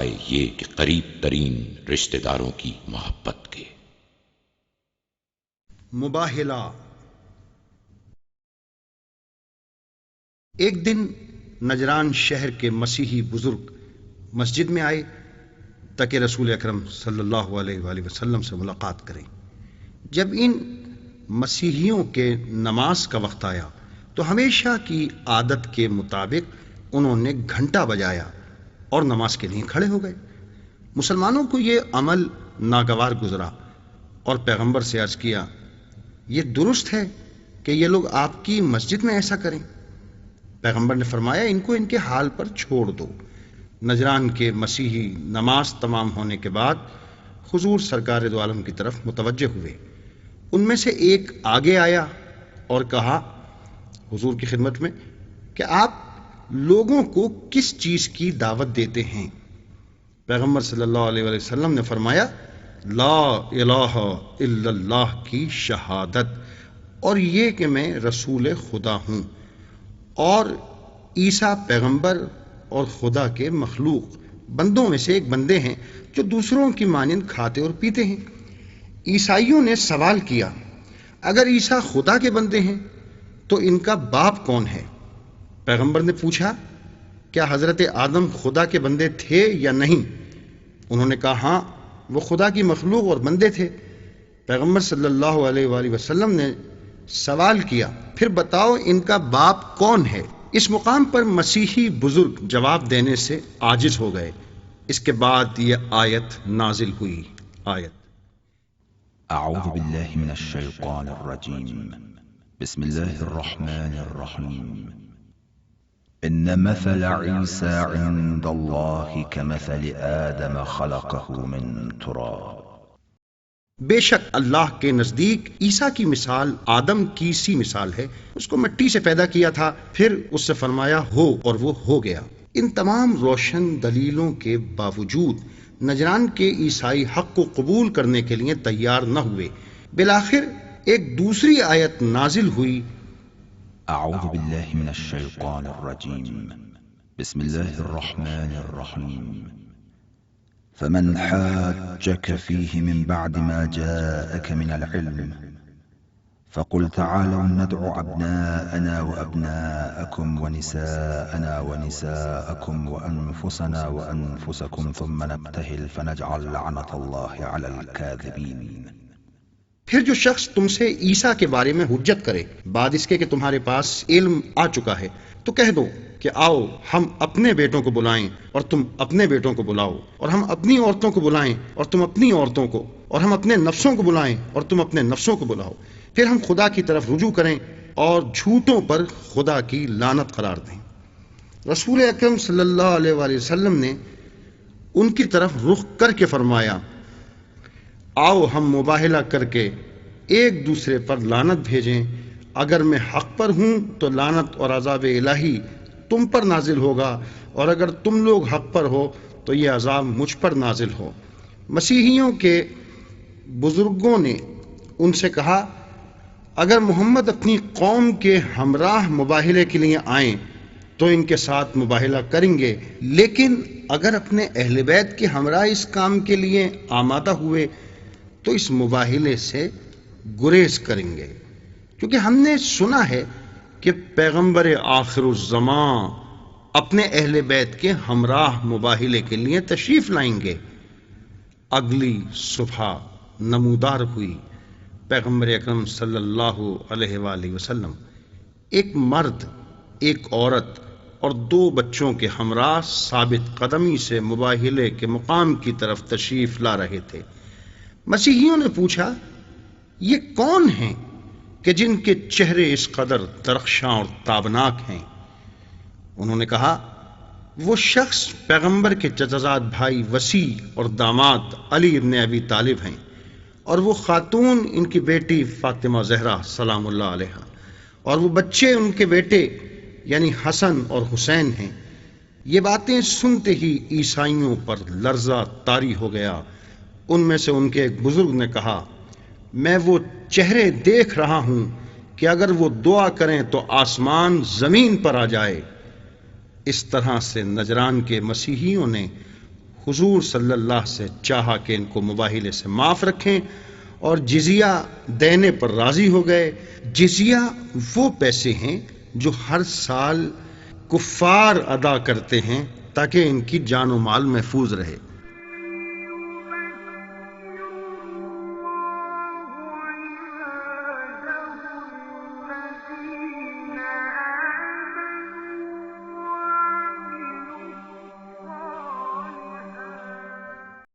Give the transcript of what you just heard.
یہ کہ قریب ترین رشتہ داروں کی محبت کے۔ مباہلہ۔ ایک دن نجران شہر کے مسیحی بزرگ مسجد میں آئے تاکہ رسول اکرم صلی اللہ علیہ وآلہ وسلم سے ملاقات کریں۔ جب ان مسیحیوں کے نماز کا وقت آیا تو ہمیشہ کی عادت کے مطابق انہوں نے گھنٹا بجایا اور نماز کے لیے کھڑے ہو گئے۔ مسلمانوں کو یہ عمل ناگوار گزرا اور پیغمبر سے عرض کیا، یہ درست ہے کہ یہ لوگ آپ کی مسجد میں ایسا کریں؟ پیغمبر نے فرمایا، ان کو ان کے حال پر چھوڑ دو۔ نجران کے مسیحی نماز تمام ہونے کے بعد حضور سرکار دو عالم کی طرف متوجہ ہوئے۔ ان میں سے ایک آگے آیا اور کہا حضور کی خدمت میں کہ آپ لوگوں کو کس چیز کی دعوت دیتے ہیں؟ پیغمبر صلی اللہ علیہ وآلہ وسلم نے فرمایا، لا الہ الا اللہ کی شہادت، اور یہ کہ میں رسول خدا ہوں اور عیسیٰ پیغمبر اور خدا کے مخلوق بندوں میں سے ایک بندے ہیں جو دوسروں کی مانند کھاتے اور پیتے ہیں۔ عیسائیوں نے سوال کیا، اگر عیسیٰ خدا کے بندے ہیں تو ان کا باپ کون ہے؟ پیغمبر نے پوچھا، کیا حضرت آدم خدا کے بندے تھے یا نہیں؟ انہوں نے کہا، ہاں، وہ خدا کی مخلوق اور بندے تھے۔ پیغمبر صلی اللہ علیہ وآلہ وسلم نے سوال کیا، پھر بتاؤ ان کا باپ کون ہے؟ اس مقام پر مسیحی بزرگ جواب دینے سے عاجز ہو گئے۔ اس کے بعد یہ آیت نازل ہوئی۔ آیت: اعوذ باللہ من الشیطان الرجیم، بسم اللہ الرحمن الرحیم۔ ان مثل عیسی عند اللہ کمثل آدم خلقہ من تراب۔ بے شک اللہ کے نزدیک عیسیٰ کی مثال آدم کی سی مثال ہے، اس کو مٹی سے پیدا کیا تھا، پھر اس سے فرمایا ہو اور وہ ہو گیا۔ ان تمام روشن دلیلوں کے باوجود نجران کے عیسائی حق کو قبول کرنے کے لیے تیار نہ ہوئے۔ بالآخر ایک دوسری آیت نازل ہوئی۔ اعوذ باللہ من الشیطان الرجیم، بسم اللہ الرحمن الرحیم۔ فمن حاجك فيه من بعد ما جاءك من العلم فقل تعالوا ندع أبناءنا وأبناءكم ونساءنا ونساءكم وأنفسنا وأنفسكم ثم نبتهل فنجعل لعنة الله على الكاذبين۔ پھر جو شخص تم سے عیسیٰ کے بارے میں حجت کرے بعد اس کے کہ تمہارے پاس علم آ چکا ہے تو کہہ دو کہ آؤ ہم اپنے بیٹوں کو بلائیں اور تم اپنے بیٹوں کو بلاؤ، اور ہم اپنی عورتوں کو بلائیں اور تم اپنی عورتوں کو، اور ہم اپنے نفسوں کو بلائیں اور تم اپنے نفسوں کو بلاؤ، پھر ہم خدا کی طرف رجوع کریں اور جھوٹوں پر خدا کی لعنت قرار دیں۔ رسول اکرم صلی اللہ علیہ وآلہ وسلم نے ان کی طرف رخ کر کے فرمایا، آؤ ہم مباہلہ کر کے ایک دوسرے پر لعنت بھیجیں، اگر میں حق پر ہوں تو لعنت اور عذاب الہی تم پر نازل ہوگا، اور اگر تم لوگ حق پر ہو تو یہ عذاب مجھ پر نازل ہو۔ مسیحیوں کے بزرگوں نے ان سے کہا، اگر محمد اپنی قوم کے ہمراہ مباہلے کے لیے آئیں تو ان کے ساتھ مباہلہ کریں گے، لیکن اگر اپنے اہل بیت کے ہمراہ اس کام کے لیے آمادہ ہوئے تو اس مباہلے سے گریز کریں گے، کیونکہ ہم نے سنا ہے کہ پیغمبر آخر الزمان اپنے اہل بیت کے ہمراہ مباہلے کے لیے تشریف لائیں گے۔ اگلی صبح نمودار ہوئی، پیغمبر اکرم صلی اللہ علیہ وآلہ وسلم ایک مرد، ایک عورت اور 2 بچوں کے ہمراہ ثابت قدمی سے مباہلے کے مقام کی طرف تشریف لا رہے تھے۔ مسیحیوں نے پوچھا، یہ کون ہیں کہ جن کے چہرے اس قدر درخشاں اور تابناک ہیں؟ انہوں نے کہا، وہ شخص پیغمبر کے چچزاد بھائی وسیع اور داماد علی ابن ابی طالب ہیں، اور وہ خاتون ان کی بیٹی فاطمہ زہرا سلام اللہ علیہا، اور وہ بچے ان کے بیٹے یعنی حسن اور حسین ہیں۔ یہ باتیں سنتے ہی عیسائیوں پر لرزہ طاری ہو گیا۔ ان میں سے ان کے ایک بزرگ نے کہا، میں وہ چہرے دیکھ رہا ہوں کہ اگر وہ دعا کریں تو آسمان زمین پر آ جائے۔ اس طرح سے نجران کے مسیحیوں نے حضور صلی اللہ سے چاہا کہ ان کو مباہلے سے معاف رکھیں اور جزیہ دینے پر راضی ہو گئے۔ جزیہ وہ پیسے ہیں جو ہر سال کفار ادا کرتے ہیں تاکہ ان کی جان و مال محفوظ رہے۔